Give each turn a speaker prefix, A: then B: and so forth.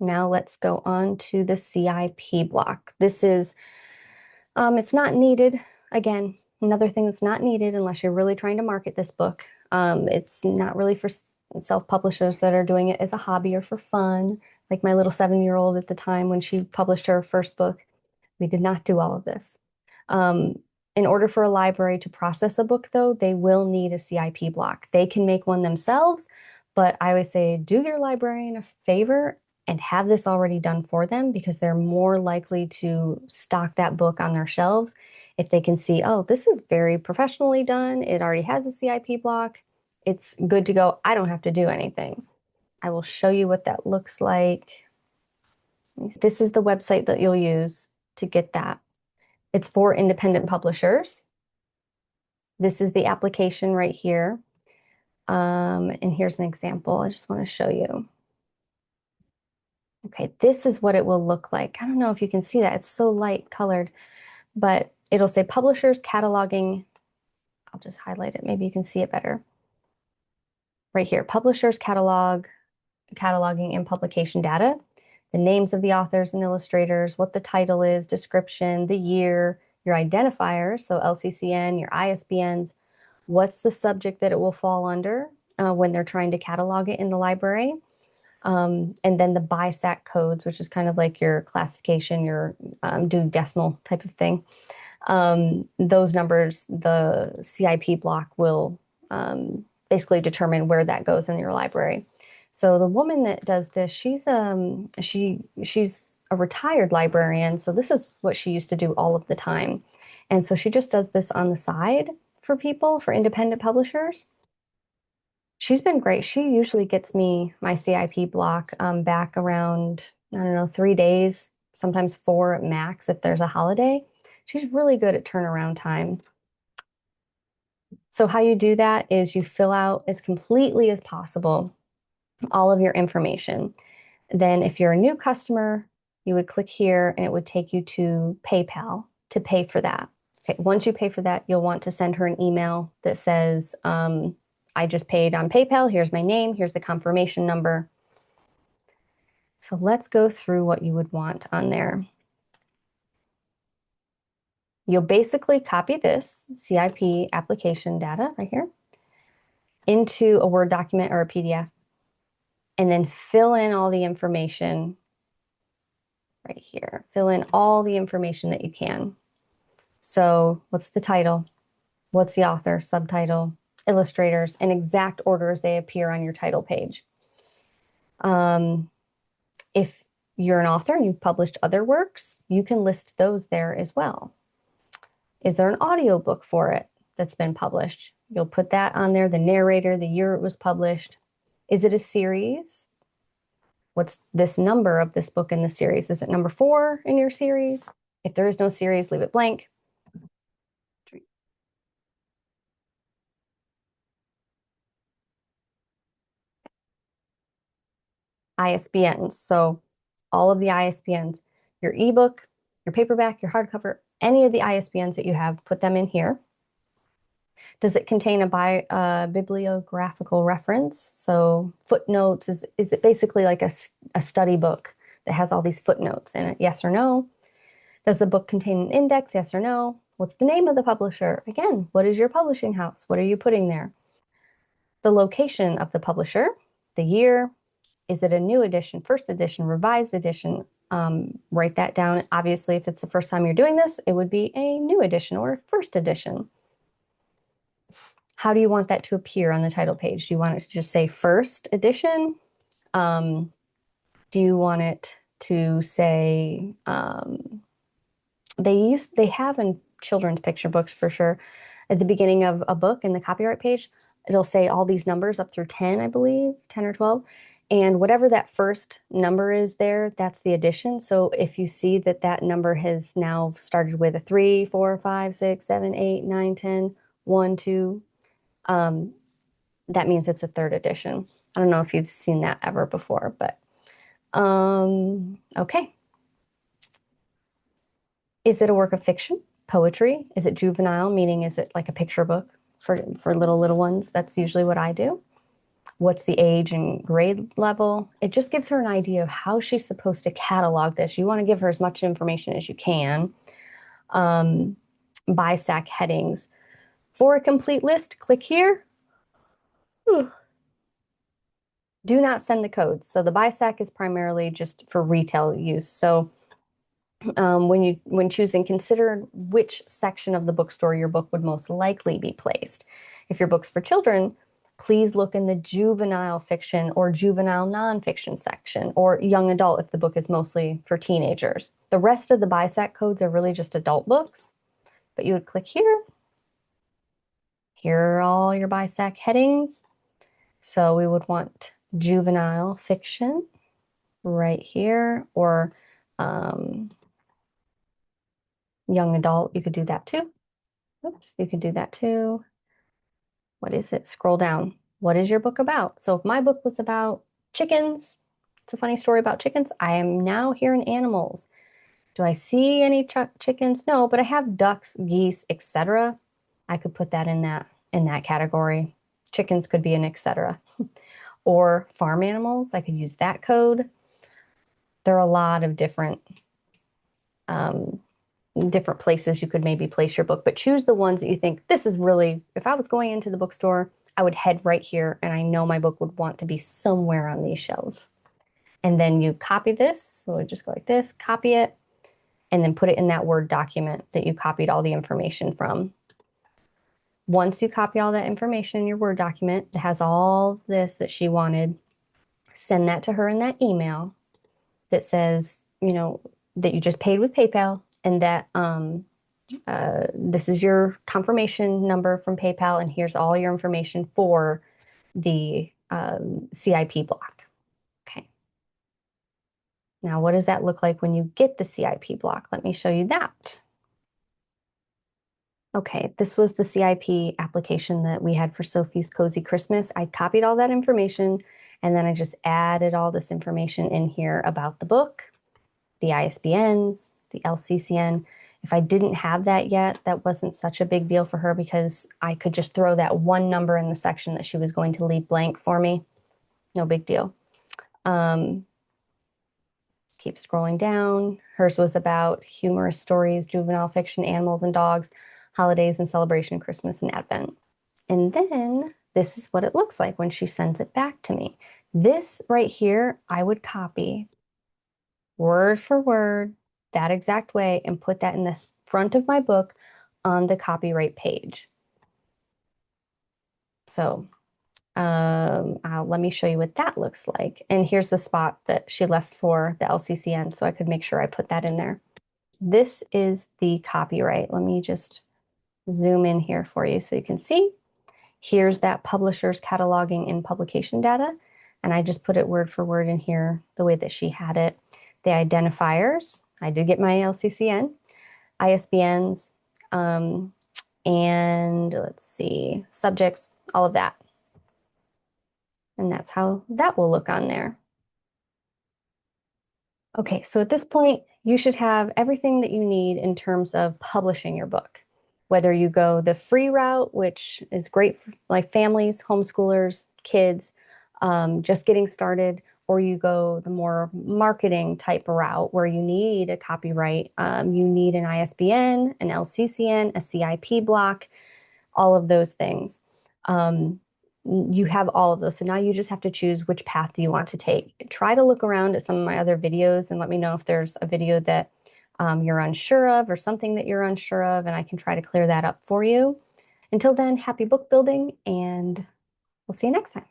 A: Now let's go on to the CIP block. This is, it's not needed. Again, another thing that's not needed unless you're really trying to market this book. It's not really for self-publishers that are doing it as a hobby or for fun. Like my little 7-year-old at the time when she published her first book, we did not do all of this. In order for a library to process a book, though, they will need a CIP block. They can make one themselves, but I always say do your librarian a favor and have this already done for them because they're more likely to stock that book on their shelves if they can see, oh, this is very professionally done. It already has a CIP block. It's good to go. I don't have to do anything. I will show you what that looks like. This is the website that you'll use to get that. It's for independent publishers. This is the application right here. And here's an example. I just want to show you. Okay, this is what it will look like. I don't know if you can see that. It's so light colored, but it'll say publishers cataloging. I'll just highlight it. Maybe you can see it better. Right here, publishers cataloging and publication data, the names of the authors and illustrators, what the title is, description, the year, your identifiers, so LCCN, your ISBNs, what's the subject that it will fall under when they're trying to catalog it in the library, and then the BISAC codes, which is kind of like your classification, your Dewey Decimal type of thing. Those numbers, the CIP block will basically determine where that goes in your library. So the woman that does this, she's a retired librarian, so this is what she used to do all of the time. And so she just does this on the side for people, for independent publishers. She's been great. She usually gets me my CIP block back around, I don't know, 3 days, sometimes 4 at max if there's a holiday. She's really good at turnaround time. So how you do that is you fill out as completely as possible all of your information. Then if you're a new customer, you would click here and it would take you to PayPal to pay for that. Okay, once you pay for that, you'll want to send her an email that says, I just paid on PayPal. Here's my name. Here's the confirmation number. So let's go through what you would want on there. You'll basically copy this CIP application data right here into a Word document or a PDF, and then fill in all the information right here. Fill in all the information that you can. So what's the title? What's the author, subtitle, illustrators, in exact order as they appear on your title page. If you're an author and you've published other works, you can list those there as well. Is there an audiobook for it that's been published? You'll put that on there, the narrator, the year it was published. Is it a series? What's this number of this book in the series? Is it number 4 in your series? If there is no series, leave it blank. ISBNs. So all of the ISBNs, your ebook, your paperback, your hardcover, any of the ISBNs that you have, put them in here. Does it contain a bibliographical reference? So footnotes, is it basically like a study book that has all these footnotes in it? Yes or no? Does the book contain an index? Yes or no? What's the name of the publisher? Again, what is your publishing house? What are you putting there? The location of the publisher, the year, is it a new edition, first edition, revised edition? Write that down. Obviously, if it's the first time you're doing this, it would be a new edition or first edition. How do you want that to appear on the title page? Do you want it to just say first edition? Do you want it to say, they have in children's picture books for sure, at the beginning of a book in the copyright page, it'll say all these numbers up through 10, I believe, 10 or 12. And whatever that first number is there, that's the edition. So if you see that that number has now started with a 3, 4, 5, 6, 7, 8, 9, 10, 1, 2, that means it's a third edition. I don't know if you've seen that ever before, but okay. Is it a work of fiction, poetry? Is it juvenile, meaning is it like a picture book for little ones? That's usually what I do. what's the age and grade level. It just gives her an idea of how she's supposed to catalog this. You want to give her as much information as you can. BISAC headings. For a complete list, click here. Do not send the codes. So the BISAC is primarily just for retail use. So when choosing, consider which section of the bookstore your book would most likely be placed. If your book's for children, please look in the juvenile fiction or juvenile nonfiction section, or young adult if the book is mostly for teenagers. The rest of the BISAC codes are really just adult books, but you would click here. Here are all your BISAC headings. So we would want juvenile fiction right here, or young adult, you could do that too. Oops, you could do that too. What is it? Scroll down. What is your book about? So if my book was about chickens, it's a funny story about chickens. I am now here in animals. Do I see any chickens? No, but I have ducks, geese, etc. I could put that in that category. Chickens could be an etc. Or farm animals, I could use that code. There are a lot of different places you could maybe place your book, but choose the ones that you think this is really, if I was going into the bookstore, I would head right here and I know my book would want to be somewhere on these shelves. And then you copy this. So we just go like this, copy it, and then put it in that Word document that you copied all the information from. Once you copy all that information in your Word document that has all this that she wanted, send that to her in that email that says, that you just paid with PayPal, and that this is your confirmation number from PayPal, and here's all your information for the CIP block. Okay. Now, what does that look like when you get the CIP block? Let me show you that. Okay, this was the CIP application that we had for Sophie's Cozy Christmas. I copied all that information, and then I just added all this information in here about the book, the ISBNs, the LCCN. If I didn't have that yet, that wasn't such a big deal for her because I could just throw that one number in the section that she was going to leave blank for me. No big deal. Keep scrolling down. Hers was about humorous stories, juvenile fiction, animals and dogs, holidays and celebration, Christmas and Advent. And then this is what it looks like when she sends it back to me. This right here, I would copy word for word, that exact way, and put that in the front of my book on the copyright page. So let me show you what that looks like. And here's the spot that she left for the LCCN, so I could make sure I put that in there. This is the copyright. Let me just zoom in here for you so you can see. Here's that publisher's cataloging and publication data, and I just put it word for word in here the way that she had it. The identifiers, I did get my LCCN, ISBNs, and let's see, subjects, all of that. And that's how that will look on there. Okay, so at this point, you should have everything that you need in terms of publishing your book. Whether you go the free route, which is great for like families, homeschoolers, kids, just getting started, or you go the more marketing type route where you need a copyright, you need an ISBN, an LCCN, a CIP block, all of those things. You have all of those. So now you just have to choose which path do you want to take. Try to look around at some of my other videos and let me know if there's a video that you're unsure of or something that you're unsure of, and I can try to clear that up for you. Until then, happy book building, and we'll see you next time.